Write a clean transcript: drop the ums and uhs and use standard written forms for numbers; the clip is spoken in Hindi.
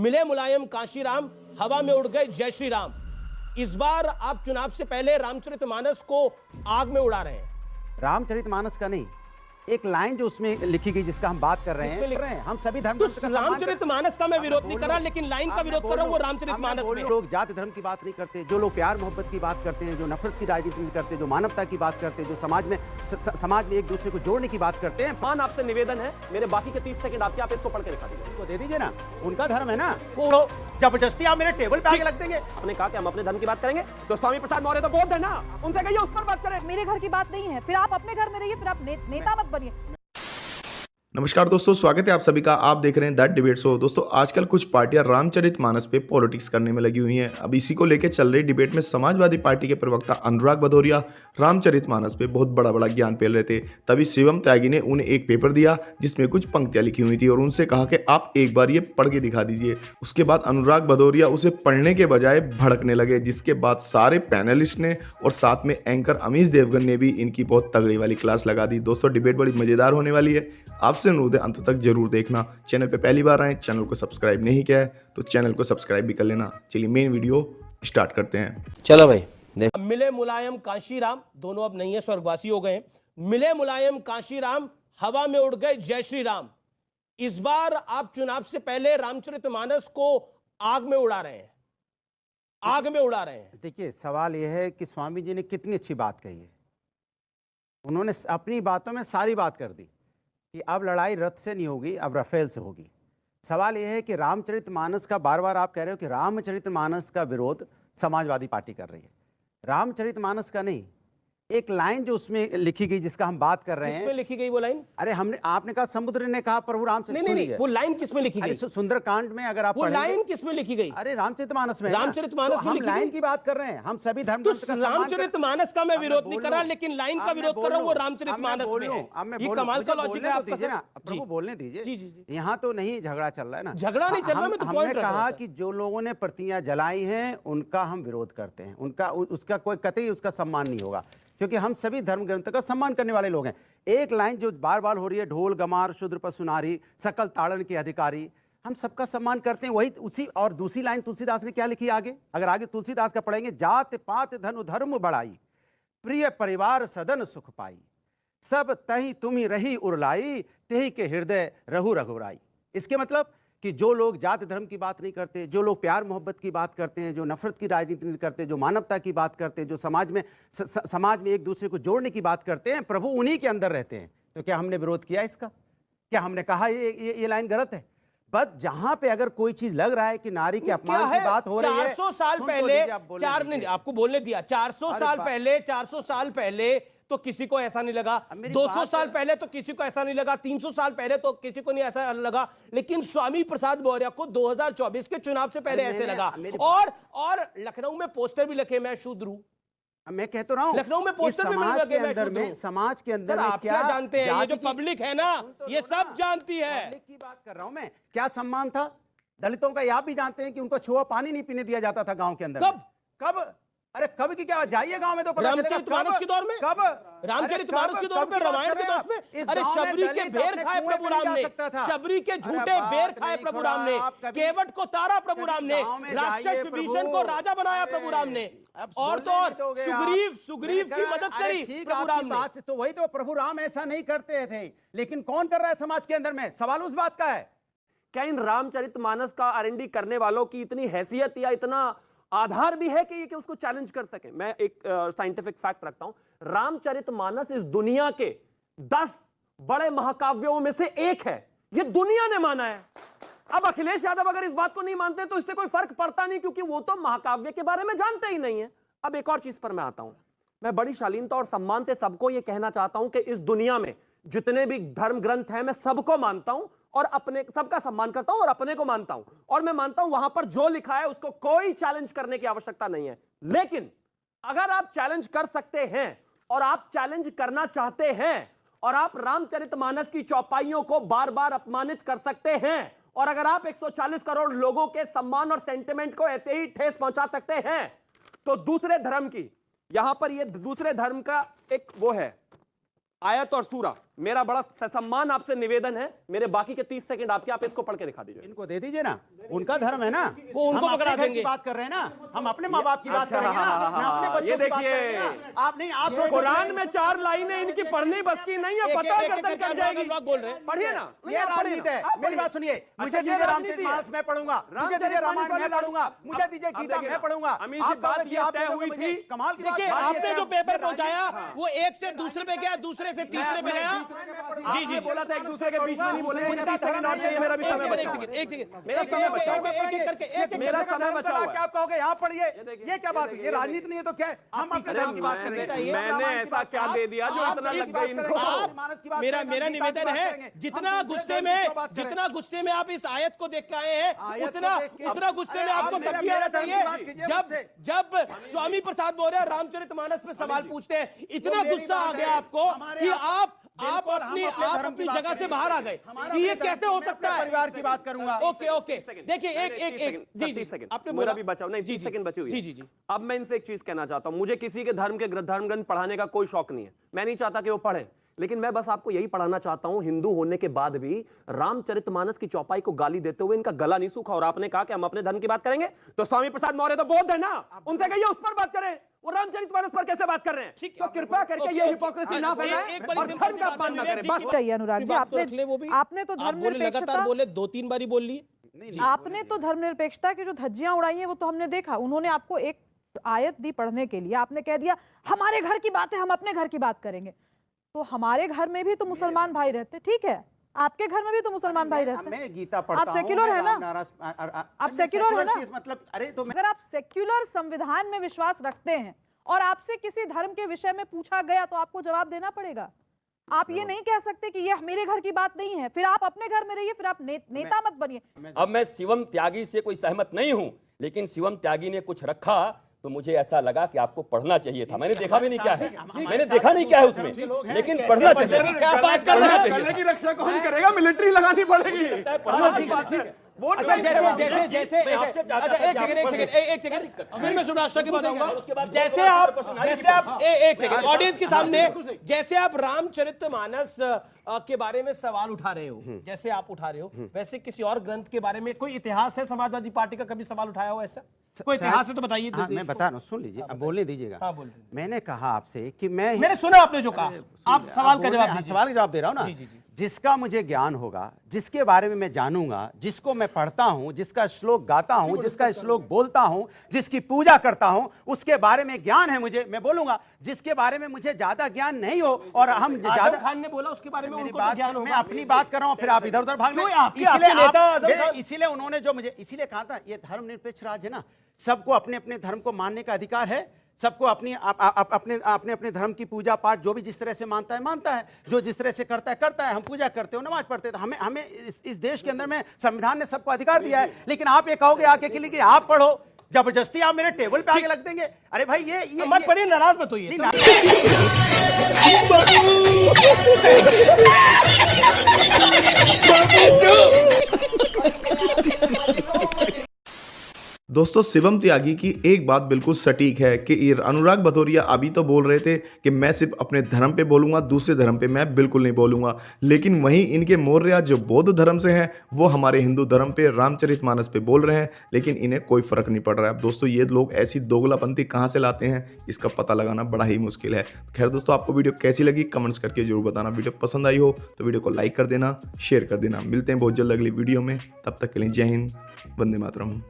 मिले मुलायम कांशीराम, हवा में उड़ गए जय श्री राम। इस बार आप चुनाव से पहले रामचरितमानस को आग में उड़ा रहे हैं। रामचरितमानस का नहीं, एक लाइन जो उसमें लिखी गई जिसका हम बात कर रहे हैं, हम सभी धर्म तो रामचरितमानस का मैं विरोध नहीं कर रहा, लेकिन लाइन का विरोद कर रहा हूं वो रामचरितमानस में। लोग जाति धर्म की बात नहीं करते, जो लोग प्यार मोहब्बत की बात करते हैं, जो नफरत की राजनीति नहीं करते, जो मानवता की बात करते हैं, जो समाज में एक दूसरे को जोड़ने की बात करते हैं। मान आपसे निवेदन है, मेरे बाकी के 30 सेकंड आपके, आप इसको पढ़ के दिखा दीजिए। उनको दे दीजिए ना, उनका धर्म है ना, वो जबरदस्ती आप मेरे टेबल पे आके लग देंगे। आपने कहा कि हम अपने धर्म की बात करेंगे, तो स्वामी प्रसाद मौर्य तो बौद्ध है ना, उनसे कहिए उस पर बात करें। मेरे घर की बात नहीं है, फिर आप अपने घर में रहिए, फिर आप नेता मत बनिए। नमस्कार दोस्तों, स्वागत है आप सभी का। आप देख रहे हैं दैट डिबेट शो। दोस्तों, आजकल कुछ पार्टियां रामचरितमानस पे पॉलिटिक्स करने में लगी हुई हैं। अब इसी को लेकर चल रही डिबेट में समाजवादी पार्टी के प्रवक्ता अनुराग भदौरिया रामचरितमानस पे बहुत बड़ा ज्ञान पेल रहे थे। तभी शिवम त्यागी ने उन्हें एक पेपर दिया जिसमें कुछ पंक्तियां लिखी हुई थी और उनसे कहा कि आप एक बार ये पढ़ के दिखा दीजिए। उसके बाद अनुराग भदौरिया उसे पढ़ने के बजाय भड़कने लगे, जिसके बाद सारे पैनलिस्ट ने और साथ में एंकर अमीश देवगन ने भी इनकी बहुत तगड़ी वाली क्लास लगा दी। दोस्तों, डिबेट बड़ी मजेदार होने वाली है, आपसे अनुरोध है अंत तक जरूर देखना। चैनल पे पहली बार आए, चैनल को सब्सक्राइब नहीं किया है तो चैनल को सब्सक्राइब भी कर लेना। चलिए मेन वीडियो स्टार्ट करते हैं। चलो भाई देख। मिले मुलायम कांशीराम, दोनों अब नहीं है, स्वर्गवासी हो गए हैं। मिले मुलायम कांशीराम, हवा में उड़ गए जय श्री राम। इस बार आप चुनाव से पहले रामचरितमानस को आग में उड़ा रहे हैं, आग में उड़ा रहे हैं। देखिए, सवाल यह है कि स्वामी जी ने कितनी अच्छी बात कही है। उन्होंने अपनी बातों में सारी बात कर दी कि अब लड़ाई रथ से नहीं होगी, अब राफेल से होगी। सवाल यह है कि रामचरितमानस का बार बार आप कह रहे हो कि रामचरितमानस का विरोध समाजवादी पार्टी कर रही है। रामचरितमानस का नहीं, एक लाइन जो उसमें लिखी गई जिसका हम बात कर रहे हैं। किसमें लिखी गई वो लाइन? अरे आपने कहा समुद्र ने कहा प्रभु राम से। नहीं, वो लाइन किसमें लिखी गई? सुंदरकांड में अगर आप वो लाइन किसमें लिखी गई? अरे रामचरितमानस में। रामचरितमानस में हम लाइन की बात कर रहे हैं, हम सभी धर्म। तो रामचरितमानस का मैं विरोध नहीं कर रहा, लेकिन लाइन का विरोध कर रहा हूं वो रामचरितमानस में है। ये कमाल का लॉजिक है आपका ना। प्रभु बोलने दीजिए। जी। यहाँ तो नहीं झगड़ा चल रहा है ना, झगड़ा नहीं चल रहा। मैं तो हमने कहा कि जो लोगों ने प्रतियां जलाई हैं उनका हम विरोध करते हैं, उसका कोई कतई उसका सम्मान नहीं होगा, क्योंकि हम सभी धर्म ग्रंथ का सम्मान करने वाले लोग हैं। एक लाइन जो बार बार हो रही है, ढोल गमार शूद्र पशु नारी सकल ताड़न के अधिकारी, हम सबका सम्मान करते हैं, वही उसी। और दूसरी लाइन तुलसीदास ने क्या लिखी आगे, अगर आगे तुलसीदास का पढ़ेंगे, जात पात धन धर्म बढ़ाई, प्रिय परिवार सदन सुख पाई, सब तही तुम ही रही उरलाई, तेही के हृदय रहु रघुराई। इसके मतलब कि जो लोग जाति धर्म की बात नहीं करते, जो लोग प्यार मोहब्बत की बात करते हैं, जो नफरत की राजनीति नहीं करते, जो मानवता की बात करते हैं, जो समाज में एक दूसरे को जोड़ने की बात करते हैं, प्रभु उन्हीं के अंदर रहते हैं। तो क्या हमने विरोध किया इसका? क्या हमने कहा ये लाइन गलत है? बस जहां पे अगर कोई चीज लग रहा है कि नारी के अपमान की बात हो रही है, 400 साल पहले, आपको बोलने दिया, 400 साल पहले तो किसी को ऐसा नहीं लगा, 200 साल पहले तो किसी को ऐसा नहीं लगा, 300 साल पहले तो किसी को नहीं ऐसा लगा, लेकिन स्वामी प्रसाद मौर्य को 2024 के चुनाव से पहले ऐसे लगा। और लखनऊ में पोस्टर भी लिखे मैं शूद्र हूं। मैं कहता रहा हूं, लखनऊ में पोस्टर भी लगे मैं शूद्र हूं। समाज के अंदर आप क्या जानते हैं? ये जो पब्लिक है ना, ये सब जानती है। पब्लिक की बात कर रहा हूं मैं। क्या सम्मान था दलितों का? ये आप भी जानते हैं कि उनको छुआ पानी नहीं पीने दिया जाता था गांव के अंदर। कब? अरे कब की क्या, जाइए गांव में तो पता चलेगा। रामचरितमानस के दौर में? कब? रामचरितमानस के दौर में, रामायण के दौर में? अरे शबरी के बेर खाए प्रभु राम ने, शबरी के झूठे बेर खाए प्रभु राम ने, केवट को तारा प्रभु राम ने, राक्षस विभीषण को राजा बनाया प्रभु राम ने, और तो और सुग्रीव की मदद करी प्रभु राम ने। तो वही तो, प्रभु राम ऐसा नहीं करते थे, लेकिन कौन कर रहा है समाज के अंदर में? सवाल उस बात का है। क्या इन रामचरितमानस का आरएनडी करने वालों की इतनी हैसियत या इतना आधार भी है कि उसको चैलेंज कर सके? मैं एक साइंटिफिक फैक्ट रखता हूं, रामचरितमानस इस दुनिया के 10 बड़े महाकाव्यों में से एक है, यह दुनिया ने माना है। अब अखिलेश यादव अगर इस बात को नहीं मानते तो इससे कोई फर्क पड़ता नहीं, क्योंकि वो तो महाकाव्य के बारे में जानते ही नहीं है। अब एक और चीज पर मैं आता हूं, मैं बड़ी शालीनता और सम्मान से सबको यह कहना चाहता हूं कि इस दुनिया में जितने भी धर्म ग्रंथ हैं मैं सबको मानता हूं और अपने सबका सम्मान करता हूं और अपने को मानता हूं, और मैं मानता हूं वहां पर जो लिखा है उसको कोई चैलेंज करने की आवश्यकता नहीं है। लेकिन अगर आप चैलेंज कर सकते हैं और आप चैलेंज करना चाहते हैं और आप रामचरितमानस की चौपाइयों को बार बार अपमानित कर सकते हैं, और अगर आप 140 करोड़ लोगों के सम्मान और सेंटिमेंट को ऐसे ही ठेस पहुंचा सकते हैं, तो दूसरे धर्म की, यहां पर यह दूसरे धर्म का एक वो है आयत और सूरा, मेरा बड़ा सम्मान आपसे निवेदन है, मेरे बाकी के 30 सेकंड आपके, आप इसको पढ़ के दिखा दीजिए। इनको दे दीजिए ना, उनका धर्म है ना, वो उनको हम पकड़ा अपने घर देंगे। की बात कर रहे हैं ना, हम अपने माँ बाप की बात अच्छा, करेंगे ना, हाँ, हम अपने बच्चों ये की बात देखिए, करेंगे ना। आप नहीं, आप सोचो- कुरान में 4 लाइनें इनकी पढ़नी बस की नहीं है, एक- पता एक- गर्दन एक- कट एक- जाएगी। अनुराग बोल रहे हैं। पढ़िए ना, ये राजनीति है। मेरी बात सुनिए, मुझे दीजिए रामचरितमानस मैं पढ़ूंगा, मुझे दीजिए रामायण मैं पढ़ूंगा, मुझे दीजिए गीता मैं पढ़ूंगा। अमित जी, बात ये तय हुई थी। कमाल की बात देखिए, है। आपने जो पेपर पहुंचाया वो एक से दूसरे पे गया, दूसरे से तीसरे पे गया। जी जी, बोला था एक दूसरे के बीच में नहीं बोलेंगे, मुझे 30 सेकंड और चाहिए, मेरा भी समय बचा हुआ है। एक सेकंड मेरा समय बचा हुआ है। एक मेरा समय बचा हुआ है। क्या आप कहोगे, यहाँ पढ़िए, देखिए, ये क्या बात है, देखिए, ये राजनीति नहीं है तो क्या है? हम अपने अरे धर्म की बात मैंने करेंगे। मैंने ऐसा क्या दे दिया जो इतना लग गई इनको? मेरा निवेदन है, जितना गुस्से में आप इस आयत को देख के आए हैं, उतना गुस्से में आपको तब भी आना चाहिए जब स्वामी प्रसाद मौर्य रामचरितमानस पे सवाल पूछते हैं। इतना गुस्सा आ गया आपको कि आप अपनी जगह से बाहर आ गए कि ये कैसे हो सकता है। परिवार की बात करूंगा। ओके देखिए, एक जी सेकंड आपने मेरा बोला भी बचा नहीं, 30 सेकंड बचे हुए हैं। जी। अब मैं इनसे एक चीज कहना चाहता हूं, मुझे किसी के धर्म ग्रंथ पढ़ाने का कोई शौक नहीं है, मैं नहीं चाहता कि वो पढ़े, लेकिन मैं बस आपको यही पढ़ाना चाहता हूं, हिंदू होने के बाद भी रामचरितमानस की चौपाई को गाली देते हुए इनका गला नहीं सूखा। और आपने कहा कि हम अपने धर्म की बात करेंगे, तो स्वामी प्रसाद मौर्य तो बौद्ध है ना, उनसे कहिए उस पर बात करें, वो रामचरितमानस पर कैसे बात कर रहे हैं। तो कृपा करके ये हिपोक्रेसी ना फैलाएं और धर्म का अपमान ना करें। बस चाहिए अनुराग जी, आपने तो लगातार धर्मनिरपेक्षता बोले, 2-3 बारी बोल लिए। आपने तो धर्मनिरपेक्षता की जो धज्जियां उड़ाई हैं वो तो हमने देखा। उन्होंने आपको एक आयत दी पढ़ने के लिए, आपने कह दिया हमारे घर की बात है, हम अपने घर की बात करेंगे। तो हमारे घर में भी तो मुसलमान भाई रहते, ठीक है, आपके घर में भी तो मुसलमान भाई रहते हैं। मैं गीता पढ़ता हूं, आप सेक्युलर है ना, आप सेक्युलर है ना, मतलब अरे तो अगर आप सेक्युलर संविधान में विश्वास रखते हैं और आपसे किसी धर्म के विषय में पूछा गया तो आपको जवाब देना पड़ेगा। आप ये नहीं कह सकते कि ये मेरे घर की बात नहीं है, फिर आप अपने घर में रहिए, फिर आप नेता मत बनिए। अब मैं शिवम त्यागी से कोई सहमत नहीं हूं, लेकिन शिवम त्यागी ने कुछ रखा तो मुझे ऐसा लगा कि आपको पढ़ना चाहिए था। मैंने देखा भी नहीं क्या है, मैंने देखा नहीं क्या है उसमें, लेकिन पढ़ना चाहिए। क्या बात कर रहे हैं? गले की रक्षा कौन करेगा? मिलिट्री लगानी पड़ेगी। पढ़ना चाहिए। वोट अच्छा, बैंक जैसे जैसे मैं आपसे चाहता अच्छा, था एक कि आप सेकंड फिर मैं सुभाष की बात आऊंगा। उसके बाद जैसे आप एक सेकंड ऑडियंस के सामने जैसे आप रामचरितमानस के बारे में सवाल उठा रहे हो, जैसे आप उठा रहे हो, वैसे किसी और ग्रंथ के बारे में कोई इतिहास है समाजवादी पार्टी का कभी सवाल उठाया हो ऐसा? कोई इतिहास है तो बताइए। हाँ, मैं बता रहा हूँ, सुन लीजिए, अब बोलने दीजिएगा। हाँ, बोलिए। मैंने कहा आपसे कि मैं मैंने सुना आपने जो कहा, आप सवाल का जवाब दीजिए। सवाल का जवाब दे रहा हूँ ना। जी। जिसका मुझे ज्ञान होगा, जिसके बारे में मैं जानूंगा, जिसको मैं पढ़ता हूं, जिसका श्लोक गाता हूं, जिसका श्लोक बोलता हूं, जिसकी पूजा करता हूं, उसके बारे में ज्ञान है मुझे, मैं बोलूंगा। जिसके बारे में मुझे ज्यादा ज्ञान नहीं हो और हम ज्यादा, खान ने बोला उसके बारे में मेरी उनको बात, ज्ञान मैं होगा। अपनी बात कर रहा हूं, फिर आप इधर उधर भाग क्यों? रहे। आपके नेता आजम खान- इसीलिए उन्होंने जो मुझे इसीलिए कहा था, ये धर्मनिरपेक्ष राज्य है ना, सबको अपने अपने धर्म को मानने का अधिकार है, सबको अपने अपने धर्म की पूजा पाठ जो भी जिस तरह से मानता है, जो जिस तरह से करता है। हम पूजा करते हो, नमाज पढ़ते हैं, तो हमें इस देश के अंदर में संविधान ने सबको अधिकार दिया है। लेकिन आप ये कहोगे आके के लिए कि आप पढ़ो, जबरदस्ती आप मेरे टेबल पे आके लग देंगे। अरे भाई ये मत पढ़िए, नाराज मत होइए। दोस्तों शिवम त्यागी की एक बात बिल्कुल सटीक है कि ये अनुराग भदौरिया अभी तो बोल रहे थे कि मैं सिर्फ अपने धर्म पे बोलूंगा, दूसरे धर्म पे मैं बिल्कुल नहीं बोलूंगा, लेकिन वहीं इनके मौर्य जो बौद्ध धर्म से हैं वो हमारे हिंदू धर्म पे रामचरितमानस पे बोल रहे हैं, लेकिन इन्हें कोई फर्क नहीं पड़ रहा है। अब दोस्तों ये लोग ऐसी दोगलापंथी कहाँ से लाते हैं, इसका पता लगाना बड़ा ही मुश्किल है। खैर दोस्तों, आपको वीडियो कैसी लगी कमेंट्स करके जरूर बताना। वीडियो पसंद आई हो तो वीडियो को लाइक कर देना, शेयर कर देना। मिलते हैं बहुत जल्द अगली वीडियो में, तब तक के लिए जय हिंद, वंदे मातरम।